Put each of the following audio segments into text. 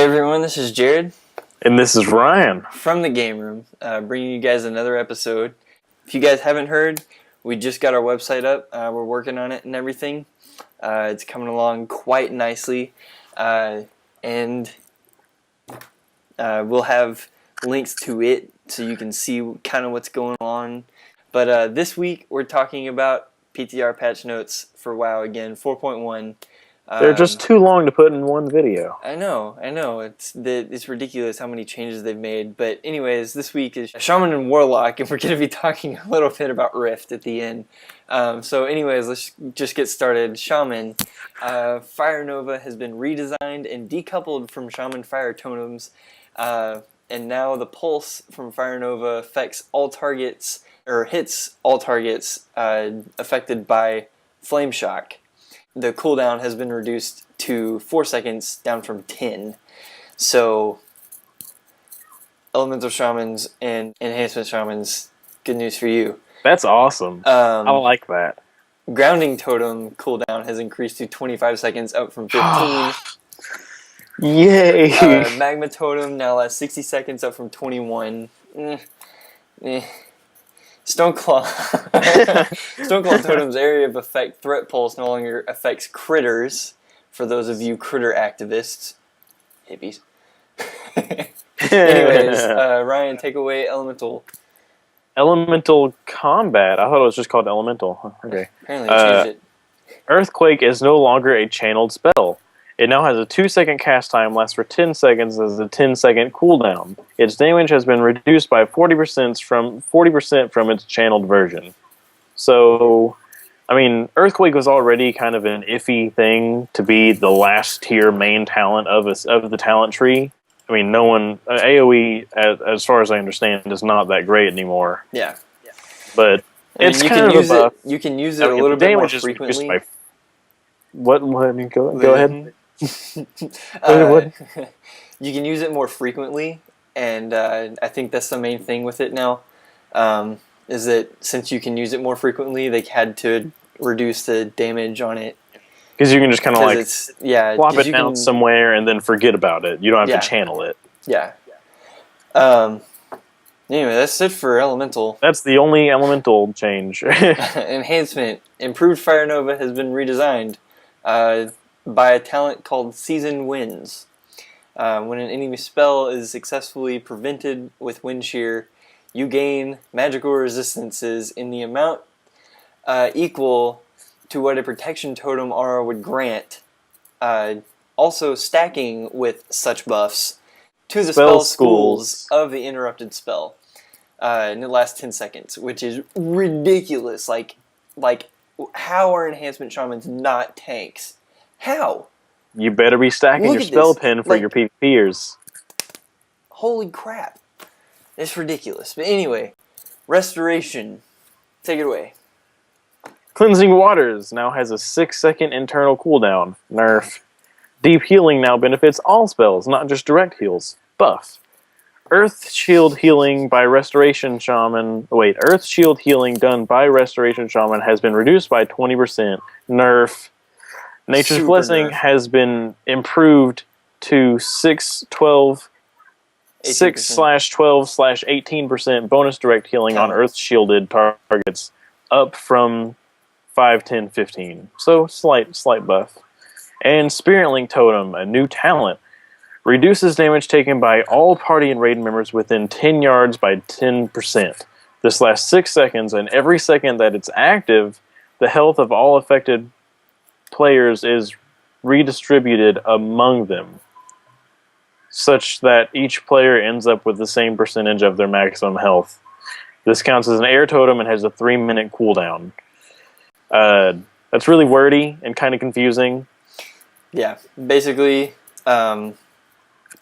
everyone, this is Jared. And this is Ryan. From the Game Room, bringing you guys another episode. If you guys haven't heard, we just got our website up. We're working on it and everything. It's coming along quite nicely. And we'll have links to it so you can see kind of what's going on. But this week, we're talking about PTR patch notes for WoW again, 4.1. They're just too long to put in one video. I know. It's ridiculous how many changes they've made. But anyways, this week is Shaman and Warlock, and we're going to be talking a little bit about Rift at the end. So anyways, let's just get started. Shaman. Fire Nova has been redesigned and decoupled from Shaman Fire Totems. And now the pulse from Fire Nova affects all targets, or hits all targets affected by Flame Shock. The cooldown has been reduced to 4 seconds, down from 10. So, Elemental Shamans and Enhancement Shamans, good news for you. That's awesome. I like that. Grounding Totem cooldown has increased to 25 seconds, up from 15. Yay! Magma Totem now lasts 60 seconds, up from 21. Stoneclaw Totem's area of effect threat pulse no longer affects critters, for those of you critter activists. Hippies. Anyways, Ryan, take away Elemental. Elemental Combat. I thought it was just called Elemental. Okay. Apparently they changed it. Earthquake is no longer a channeled spell. It now has a 2-second cast time, lasts for 10 seconds, as a 10-second cooldown. Its damage has been reduced by 40% from its channeled version. So, I mean, Earthquake was already kind of an iffy thing to be the last tier main talent of the talent tree. I mean, no one AOE, as far as I understand, is not that great anymore. Yeah. But it's kind of a buff. You can use it a little bit more frequently. What? Go ahead. You can use it more frequently, and I think that's the main thing with it now, is that since you can use it more frequently, they had to reduce the damage on it. Because you can just kind of like plop it down somewhere and then forget about it. You don't have to channel it. Yeah. Anyway, that's it for Elemental. That's the only Elemental change. Enhancement. Improved Fire Nova has been redesigned by a talent called Season Winds. When an enemy spell is successfully prevented with Wind Shear, you gain magical resistances in the amount equal to what a protection totem aura would grant, also stacking with such buffs to the spell schools of the interrupted spell. And it lasts 10 seconds, which is ridiculous. Like, how are enhancement shamans not tanks? How? You better be stacking your spell pin for your PvPers. Holy crap. It's ridiculous. But anyway, Restoration. Take it away. Cleansing Waters now has a 6-second internal cooldown. Nerf. Deep Healing now benefits all spells, not just direct heals. Buff. Earth Shield Healing by Restoration Shaman... Wait, Earth Shield Healing done by Restoration Shaman has been reduced by 20%. Nerf. Nature's Blessing has been improved to 6/12/18% bonus direct healing on Earth Shielded targets, up from 5, 10, 15. So slight buff. And Spirit Link Totem, a new talent, reduces damage taken by all party and raid members within 10 yards by 10%. This lasts 6 seconds, and every second that it's active, the health of all affected players is redistributed among them, such that each player ends up with the same percentage of their maximum health. This counts as an air totem and has a 3-minute cooldown. That's really wordy and kind of confusing. Yeah, basically,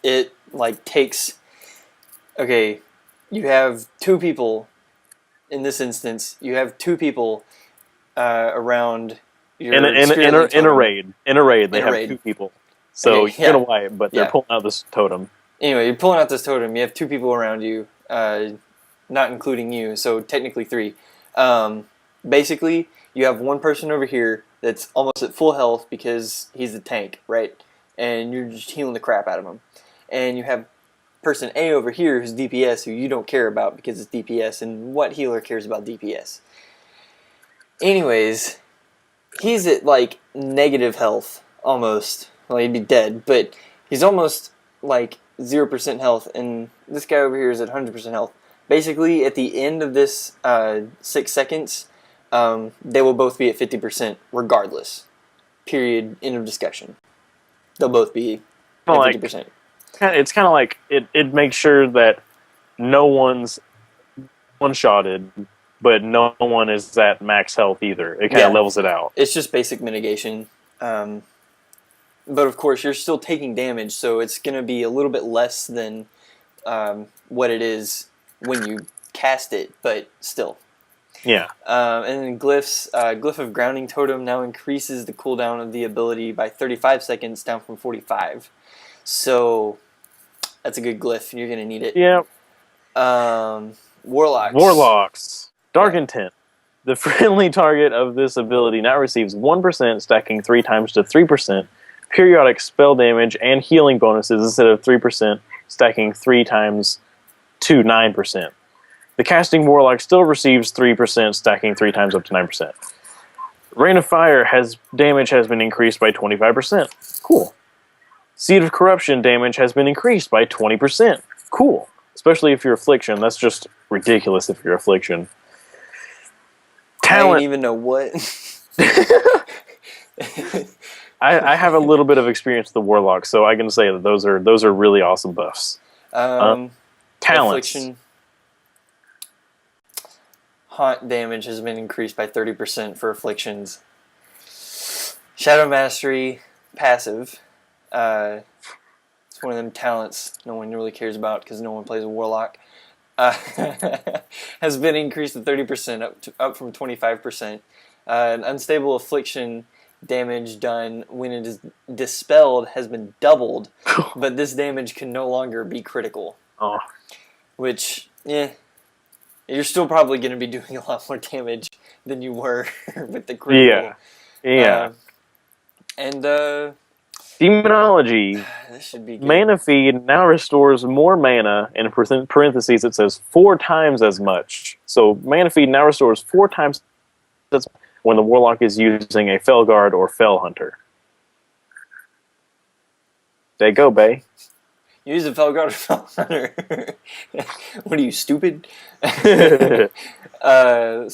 it takes. Okay, you have 2 people. In this instance, you have 2 people around. In a raid, they have 2 people. So you're gonna wipe, but they're pulling out this totem. Anyway, you're pulling out this totem. You have 2 people around you, not including you. So technically 3. Basically, you have one person over here that's almost at full health because he's the tank, right? And you're just healing the crap out of him. and you have person A over here who's DPS, who you don't care about because it's DPS, and what healer cares about DPS? Anyways, he's at like negative health almost. Well, he'd be dead, but he's almost like 0% health, and this guy over here is at 100% health. Basically, at the end of this 6 seconds, they will both be at 50% regardless. Period. End of discussion. They'll both be at 50%. It's kind of like it makes sure that no one's one-shotted, but no one is at max health either. It kind of levels it out. It's just basic mitigation. But of course, you're still taking damage, so it's going to be a little bit less than what it is when you cast it, but still. Yeah. And then glyphs. Glyph of Grounding Totem now increases the cooldown of the ability by 35 seconds, down from 45. So that's a good glyph. You're going to need it. Yeah. Warlocks. Dark Intent. The friendly target of this ability now receives 1%, stacking 3 times to 3%, periodic spell damage and healing bonuses instead of 3%, stacking 3 times to 9%. The casting Warlock still receives 3%, stacking 3 times up to 9%. Rain of Fire damage has been increased by 25%. Cool. Seed of Corruption damage has been increased by 20%. Cool. Especially if you're Affliction. That's just ridiculous if you're Affliction. Talent. I don't even know what. I have a little bit of experience with the Warlock, so I can say that those are really awesome buffs. Talents. Affliction. Haunt damage has been increased by 30% for Afflictions. Shadow Mastery, passive. It's one of them talents no one really cares about because no one plays a Warlock. Has been increased to 30%, up from 25%. An Unstable Affliction damage done when it is dispelled has been doubled, but this damage can no longer be critical. Oh. Which, you're still probably going to be doing a lot more damage than you were with the critical. Yeah. And Demonology. This should be good. Mana Feed now restores more mana, and in parentheses it says 4 times as much. So Mana Feed now restores 4 times as much when the Warlock is using a Fell Guard or Fell Hunter. There you go, Bay. Use a Fell Guard or Fell Hunter. What are you, stupid? Let's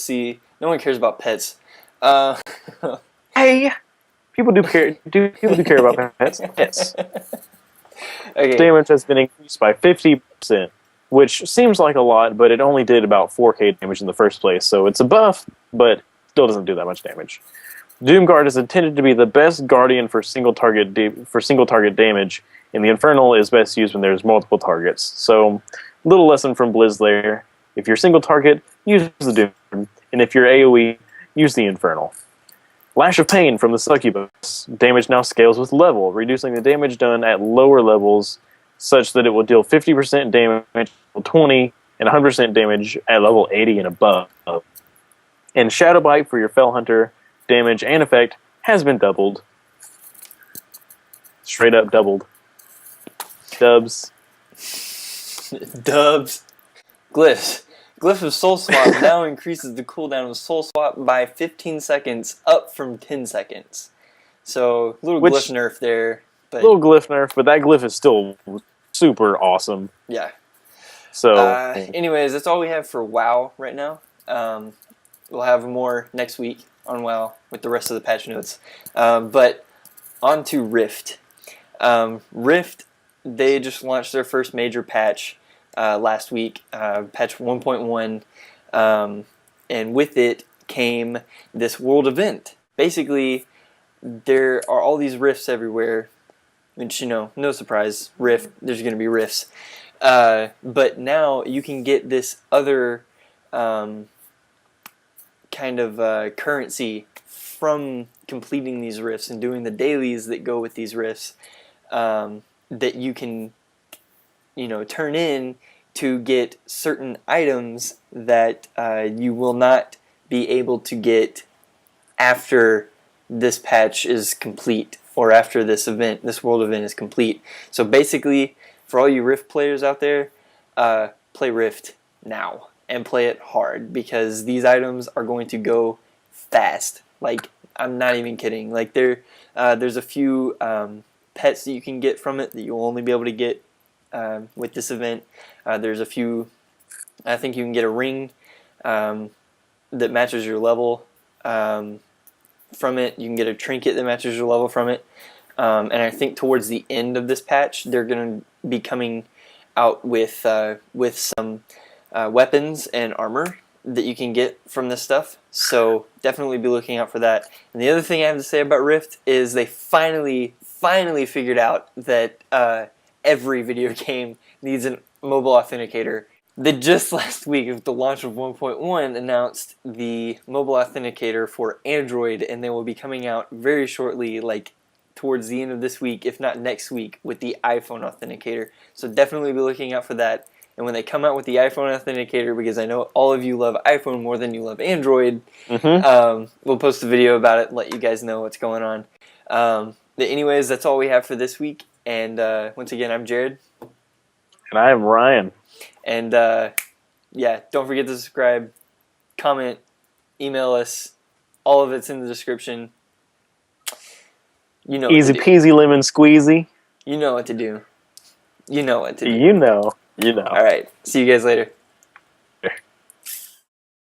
see. No one cares about pets. Hey! People do care about pets. Yes. Okay. Damage has been increased by 50%, which seems like a lot, but it only did about 4k damage in the first place, so it's a buff, but still doesn't do that much damage. Doomguard is intended to be the best guardian for single target damage, and the Infernal is best used when there's multiple targets. So, little lesson from Blizz there. If you're single target, use the Doom, and if you're AoE, use the Infernal. Lash of Pain from the Succubus. Damage now scales with level, reducing the damage done at lower levels such that it will deal 50% damage at level 20 and 100% damage at level 80 and above. And Shadow Bite for your Fell Hunter damage and effect has been doubled. Straight up doubled. Dubs. Dubs. Glyphs. Glyph of Soul Swap now increases the cooldown of Soul Swap by 15 seconds, up from 10 seconds. So, little glyph nerf there. But little glyph nerf, but that glyph is still super awesome. Yeah. So, anyways, that's all we have for WoW right now. We'll have more next week on WoW with the rest of the patch notes. But on to Rift. Rift, they just launched their first major patch last week, patch 1.1, and with it came this world event. Basically, there are all these rifts everywhere, which, no surprise, Rift, there's going to be rifts. But now you can get this other kind of currency from completing these rifts and doing the dailies that go with these rifts, that you can turn in to get certain items that you will not be able to get after this patch is complete, or after this world event is complete. So basically, for all you Rift players out there, play Rift now and play it hard because these items are going to go fast. Like, I'm not even kidding. Like, there's a few pets that you can get from it that you'll only be able to get with this event. There's a few. I think you can get a ring that matches your level from it. You can get a trinket that matches your level from it. And I think towards the end of this patch, they're going to be coming out with some weapons and armor that you can get from this stuff. So definitely be looking out for that. And the other thing I have to say about Rift is they finally figured out that every video game needs a mobile authenticator. They just last week, with the launch of 1.1, announced the mobile authenticator for Android, and they will be coming out very shortly, like towards the end of this week, if not next week, with the iPhone authenticator. So definitely be looking out for that. And when they come out with the iPhone authenticator, because I know all of you love iPhone more than you love Android, we'll post a video about it and let you guys know what's going on. But anyways, that's all we have for this week. And once again, I'm Jared. And I am Ryan. And yeah, don't forget to subscribe, comment, email us. All of it's in the description. You know, easy peasy lemon squeezy. You know what to do. You know what to do. You know. All right. See you guys later.